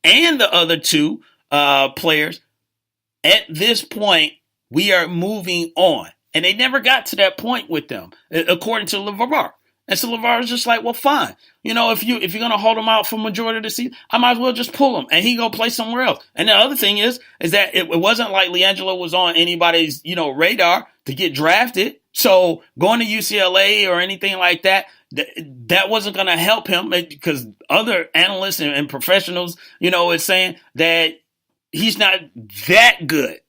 and the other two players, at this point, we are moving on. And they never got to that point with them, according to LeVar. And so LeVar is just like, well, fine. If you're gonna hold him out for majority of the season, I might as well just pull him and he go play somewhere else. And the other thing is that it wasn't like LiAngelo was on anybody's radar to get drafted. So going to UCLA or anything like that, that wasn't going to help him, because other analysts and professionals, is saying that he's not that good,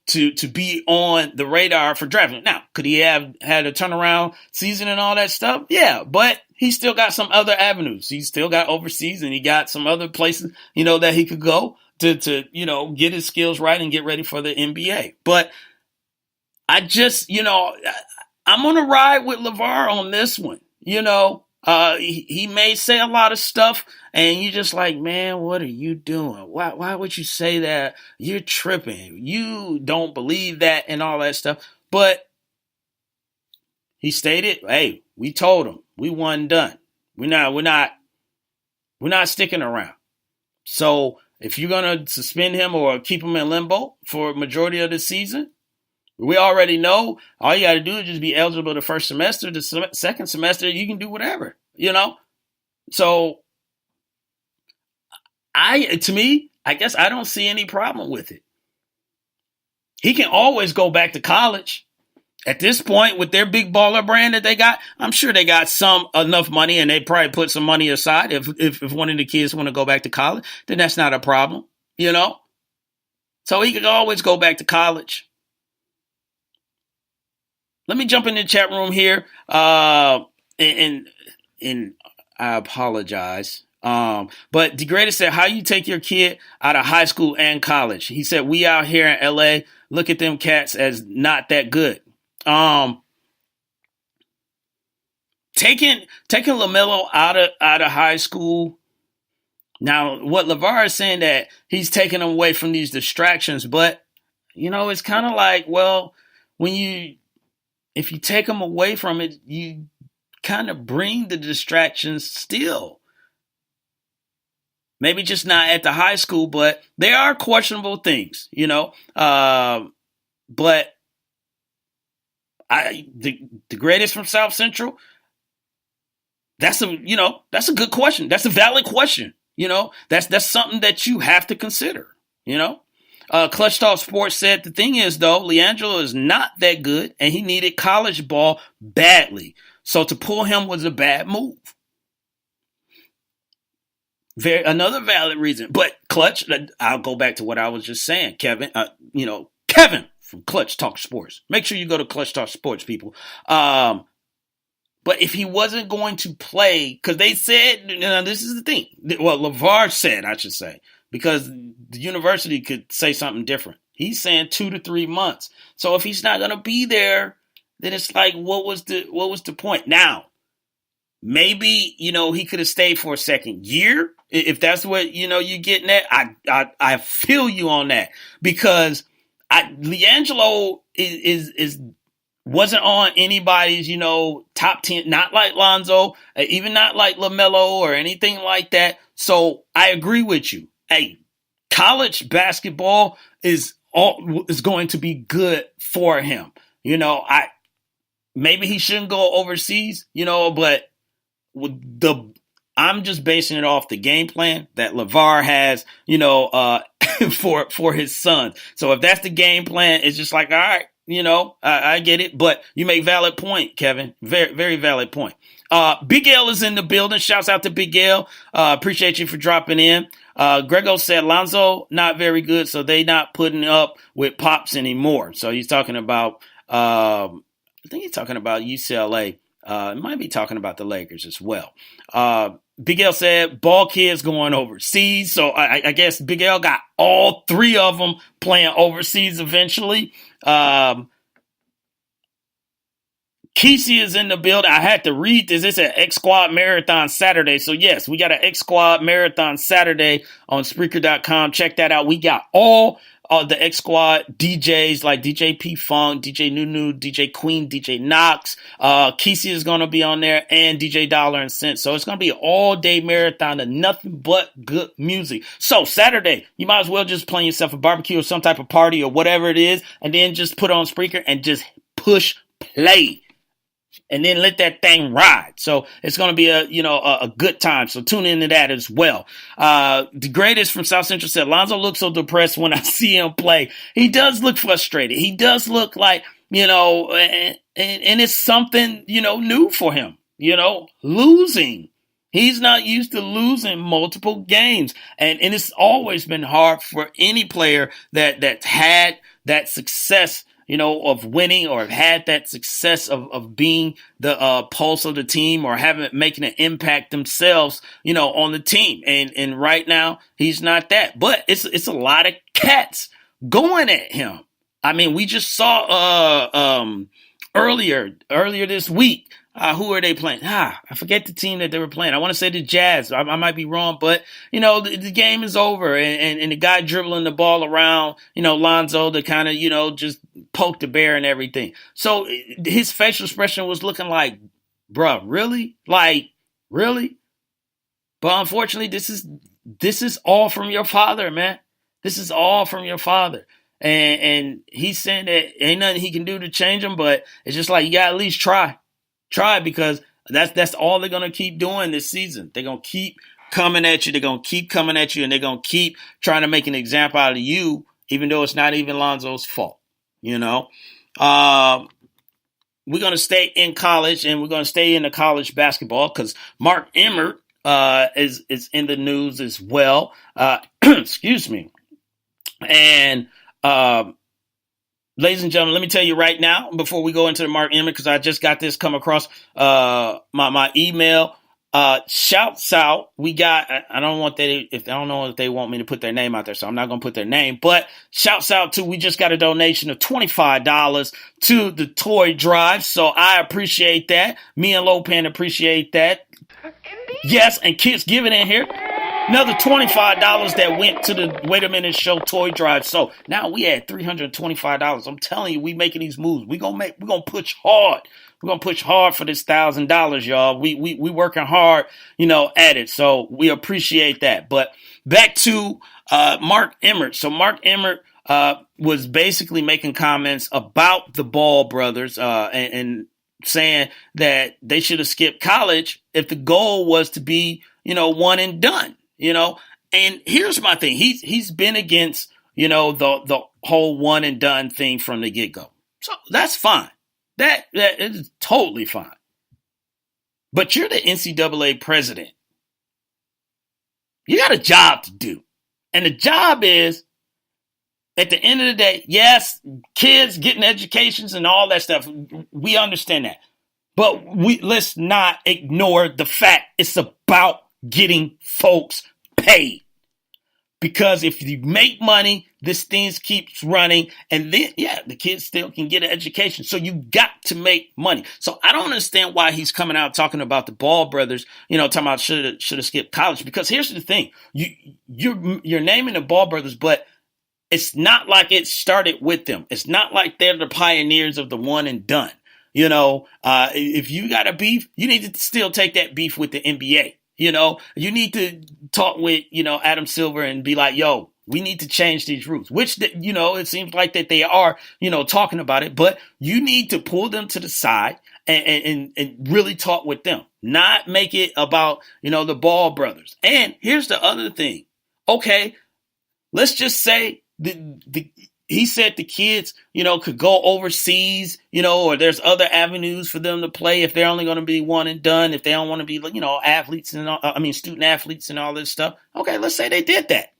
to be on the radar for drafting. Now, could he have had a turnaround season and all that stuff? Yeah, but he still got some other avenues. He still got overseas, and he got some other places, that he could go to get his skills right and get ready for the NBA. But I just, I'm going to ride with LeVar on this one. He may say a lot of stuff and you're just like, man, what are you doing? Why would you say that? You're tripping. You don't believe that and all that stuff. But he stated, hey, we told him we wasn't done. We're not sticking around. So if you're going to suspend him or keep him in limbo for a majority of the season, we already know all you got to do is just be eligible the first semester. The second semester, you can do whatever, So to me, I guess I don't see any problem with it. He can always go back to college. At this point, with their big baller brand that they got, I'm sure they got enough money, and they probably put some money aside. If one of the kids want to go back to college, then that's not a problem, So he could always go back to college. Let me jump in the chat room here, and I apologize. But DeGrada said, how you take your kid out of high school and college? He said, we out here in LA, look at them cats as not that good. Taking LaMelo out of high school. Now, what LeVar is saying, that he's taking him away from these distractions, but it's kind of like, well, if you take them away from it, you kind of bring the distractions still. Maybe just not at the high school, but there are questionable things, But the greatest from South Central, that's a good question. That's a valid question. That's something that you have to consider, Clutch Talk Sports said the thing is, though, LiAngelo is not that good, and he needed college ball badly. So to pull him was a bad move. Another valid reason. But Clutch, I'll go back to what I was just saying, Kevin. Kevin from Clutch Talk Sports. Make sure you go to Clutch Talk Sports, people. But if he wasn't going to play, because they said, this is the thing. Well, LeVar said, I should say, because the university could say something different. He's saying 2 to 3 months. So if he's not going to be there, then it's like, what was the point? Now, maybe, he could have stayed for a second year. If that's what, you're getting at, I feel you on that, because LiAngelo is wasn't on anybody's, top 10, not like Lonzo, even not like LaMelo or anything like that. So I agree with you. Hey, college basketball is going to be good for him. Maybe he shouldn't go overseas, but I'm just basing it off the game plan that LeVar has, for his son. So if that's the game plan, it's just like, all right, I get it. But you make valid point, Kevin. Very, very valid point. Big L is in the building. Shouts out to Big L. Appreciate you for dropping in. Grego said Lonzo not very good, so they not putting up with Pops anymore. So he's talking about, I think he's talking about UCLA. Might be talking about the Lakers as well. Big L said ball kids going overseas. So I guess Big L got all three of them playing overseas eventually. Kesey is in the building. I had to read this. It's an X Squad Marathon Saturday. So, yes, we got an X Squad Marathon Saturday on Spreaker.com. Check that out. We got all the X Squad DJs like DJ P Funk, DJ Nunu, DJ Queen, DJ Knox. Kesey is going to be on there, and DJ Dollar and Cent. So it's going to be an all-day marathon of nothing but good music. So Saturday, you might as well just plan yourself a barbecue or some type of party or whatever it is, and then just put on Spreaker and just push play. And then let that thing ride. So it's going to be a good time. So tune into that as well. The greatest from South Central said, Lonzo looks so depressed when I see him play. He does look frustrated. He does look like, and it's something, new for him, losing. He's not used to losing multiple games. And it's always been hard for any player that's had that success of winning or have had that success of being the pulse of the team or making an impact themselves, on the team. And right now he's not that, but it's a lot of cats going at him. I mean, we just saw earlier this week. Who are they playing? I forget the team that they were playing. I want to say the Jazz. I might be wrong, but, the game is over. And the guy dribbling the ball around, Lonzo to kind of, just poke the bear and everything. So his facial expression was looking like, bruh, really? Like, really? But unfortunately, this is all from your father, man. This is all from your father. And he's saying that ain't nothing he can do to change him, but it's just like, you got to at least try. Try, because that's all they're going to keep doing this season. They're going to keep coming at you. They're going to keep coming at you, and they're going to keep trying to make an example out of you, even though it's not even Lonzo's fault. We're going to stay in college, and we're going to stay in the college basketball because Mark Emmert is in the news as well. Excuse me. And ladies and gentlemen, let me tell you right now, before we go into the Mark Emmert, because I just got this come across my email. Shouts out. We got, I don't know if they want me to put their name out there, so I'm not going to put their name, but shouts out to, we just got a donation of $25 to the toy drive. So I appreciate that. Me and Lopan appreciate that. Yes, and Kids Give It in here. Another $25 that went to the Wait a Minute Show toy drive. So now we had $325. I'm telling you, we making these moves. We're gonna push hard. We're gonna push hard for this $1,000, y'all. We working hard, at it. So we appreciate that. But back to Mark Emmert. So Mark Emmert was basically making comments about the Ball brothers and saying that they should have skipped college if the goal was to be, one and done. And here's my thing. He's been against, the whole one and done thing from the get-go. So that's fine. That is totally fine. But you're the NCAA president. You got a job to do. And the job is, at the end of the day, yes, kids getting educations and all that stuff. We understand that. But let's not ignore the fact it's about getting folks paid. Because if you make money, this thing keeps running, and then the kids still can get an education. So you got to make money. So I don't understand why he's coming out talking about the Ball brothers, talking about should have skipped college. Because here's the thing. You're naming the Ball brothers, but it's not like it started with them. It's not like they're the pioneers of the one and done. If you got a beef, you need to still take that beef with the NBA. You need to talk with, Adam Silver and be like, yo, we need to change these rules, which, it seems like that they are, talking about it. But you need to pull them to the side and really talk with them, not make it about, the Ball brothers. And here's the other thing. Okay, let's just say he said the kids, could go overseas, or there's other avenues for them to play if they're only going to be one and done, if they don't want to be, athletes and student athletes and all this stuff. Okay, let's say they did that.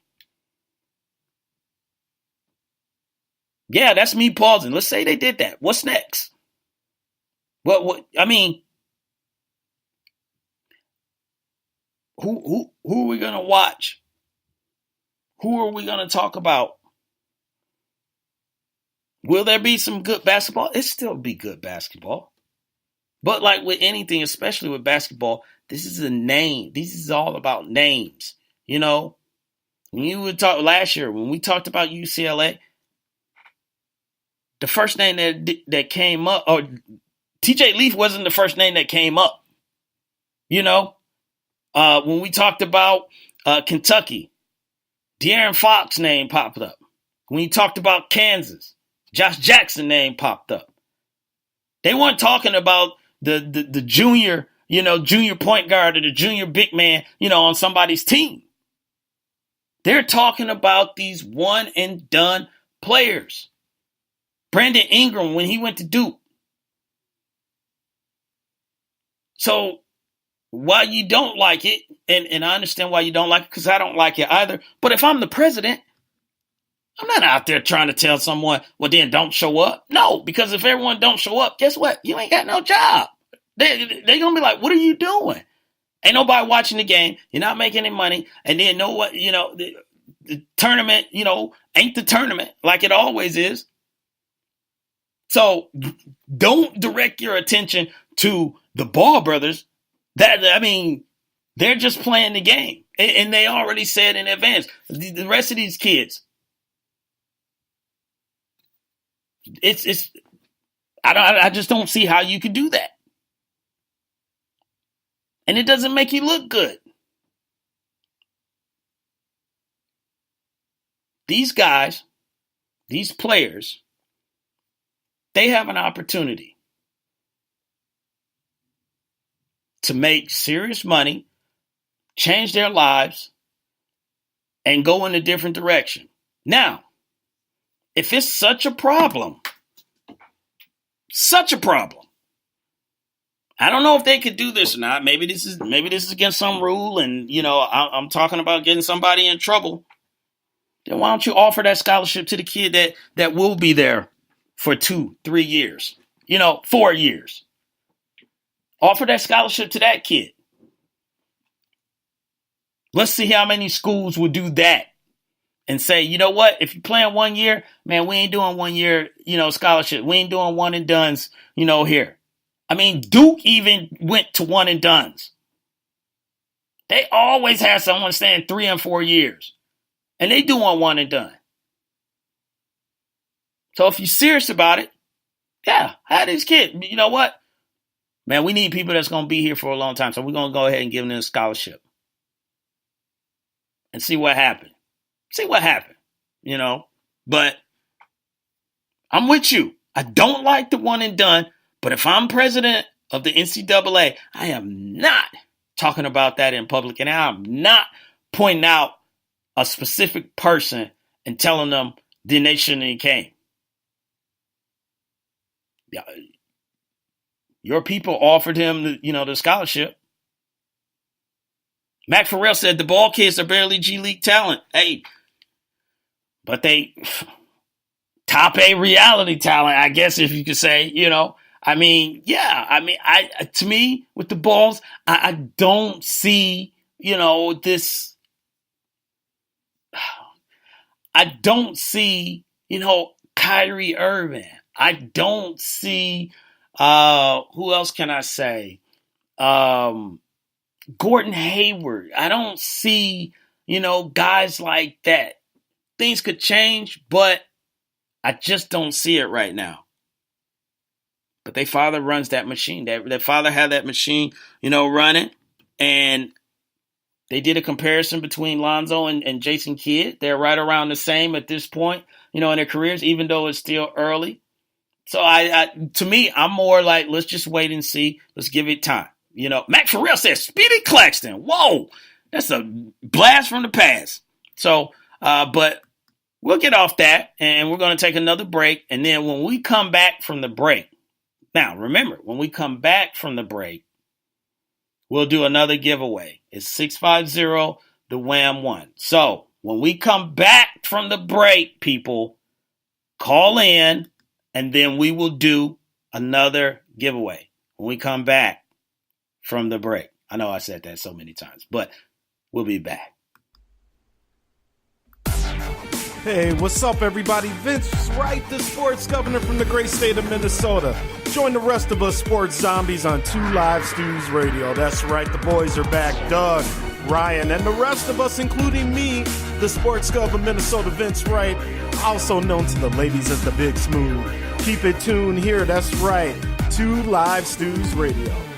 Yeah, that's me pausing. Let's say they did that. What's next? Who are we going to watch? Who are we going to talk about? Will there be some good basketball? It still be good basketball. But like with anything, especially with basketball, this is a name. This is all about names. When you would talk last year, when we talked about UCLA, the first name that came up, or TJ Leaf wasn't the first name that came up. When we talked about Kentucky, De'Aaron Fox name popped up. When you talked about Kansas, Josh Jackson name popped up. They weren't talking about the junior, junior point guard or the junior big man, on somebody's team. They're talking about these one and done players. Brandon Ingram when he went to Duke. So while you don't like it, and I understand why you don't like it, because I don't like it either. But if I'm the president, I'm not out there trying to tell someone, well, then don't show up. No, because if everyone don't show up, guess what? You ain't got no job. They're going to be like, what are you doing? Ain't nobody watching the game. You're not making any money. And then know what, the tournament, ain't the tournament like it always is. So don't direct your attention to the Ball brothers. They're just playing the game. And they already said in advance, the rest of these kids, I just don't see how you could do that. And it doesn't make you look good. These guys, these players, they have an opportunity to make serious money, change their lives, and go in a different direction. Now, if it's such a problem, I don't know if they could do this or not. Maybe this is against some rule, and I'm talking about getting somebody in trouble. Then why don't you offer that scholarship to the kid that will be there for 2-3 years, 4 years? Offer that scholarship to that kid. Let's see how many schools will do that and say, you know what? If you're playing 1 year, man, we ain't doing 1 year, scholarship. We ain't doing one and dones, here. Duke even went to one and dones. They always have someone staying 3 and 4 years. And they do want one and done. So if you're serious about it, yeah, have these kids. You know what? Man, we need people that's going to be here for a long time. So we're going to go ahead and give them a scholarship. And see what happens. But I'm with you. I don't like the one and done. But if I'm president of the NCAA, I am not talking about that in public. And I'm not pointing out a specific person and telling them then they shouldn't have came. Yeah, your people offered him the scholarship. Mac Farrell said the ball kids are barely G League talent. Hey, but they top A reality talent, I guess, if you could say, to me, with the balls, I don't see, this. I don't see, Kyrie Irving. I don't see, who else can I say? Gordon Hayward. I don't see, guys like that. Things could change, but I just don't see it right now. But their father runs that machine. Their father had that machine, running. And they did a comparison between Lonzo and Jason Kidd. They're right around the same at this point, in their careers, even though it's still early. So to me, I'm more like, let's just wait and see. Let's give it time. Mac Farrell says Speedy Claxton. Whoa, that's a blast from the past. So, but we'll get off that and we're going to take another break. And then when we come back from the break, now remember, when we come back from the break, we'll do another giveaway. It's 650 the Wham 1. So when we come back from the break, people, call in and then we will do another giveaway when we come back from the break. I know I said that so many times, but we'll be back. Hey, what's up, everybody? Vince Wright, the sports governor from the great state of Minnesota. Join the rest of us sports zombies on 2 Live Stews Radio. That's right, the boys are back. Doug, Ryan, and the rest of us, including me, the sports gov of Minnesota, Vince Wright, also known to the ladies as the Big Smooth. Keep it tuned here, that's right, to Live Stews Radio.